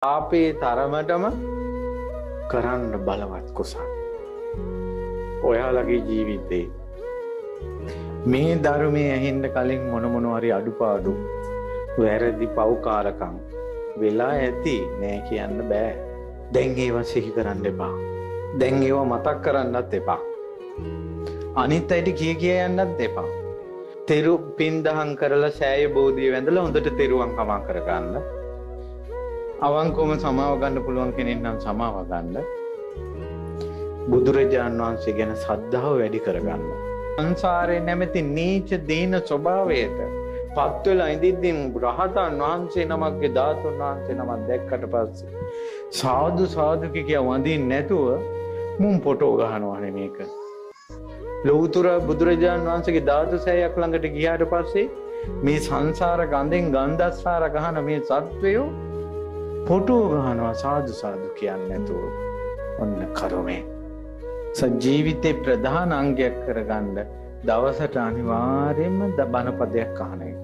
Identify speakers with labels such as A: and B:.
A: අපේ තරමටම කරන්න බලවත් කුසල්. ඔයාලගේ ජීවිතේ මේ ධර්මයේ ඇහෙන්න කලින් මොන හරි අඩුපාඩු වැරදි පව්කාරකම් වෙලා ඇති නෑ කියන්න බෑ. දැන් ඒවා සිහි කරන්න එපා. දැන් ඒවා මතක් කරන්නත් එපා. අනිත් අයට කිය යන්නත් එපා. තෙරු පින්දහම් කරලා සෑය බෝධිය වැඳලා හොඳට තෙරුවන් කමා කරගන්න. අවංකවම සමාව ගන්න පුළුවන් කෙනෙක් නම් සමාව ගන්න. බුදුරජාණන් වහන්සේ ගැන ශ්‍රද්ධාව වැඩි කරගන්න. සංසාරේ නැමැති නීච දීන ස්වභාවයට පත් වෙලා ඉඳින්දින් රහතන් වහන්සේ නමක්ගේ ධාතුන් වහන්සේ නමක් දැක්කට පස්සේ සාදු සාදු කිය වඳින්න නැතුව මුම් ෆොටෝ ගහනවානේ මේක. ලෞතර බුදුරජාණන් වහන්සේගේ ධාතු සෑයක් ළඟට ගියාට පස්සේ මේ සංසාර ගඳෙන් ගන්ධස්සාර ගහන මේ සත්වයෝ ෆොටෝ ගහනවා සාදු සාදු කියන්නේ නැතුව. ඔන්න කරුමේ සජීවිතේ ප්‍රධාන අංගයක් කරගන්න දවසට අනිවාර්යයෙන්ම බණපදයක් අහන එක.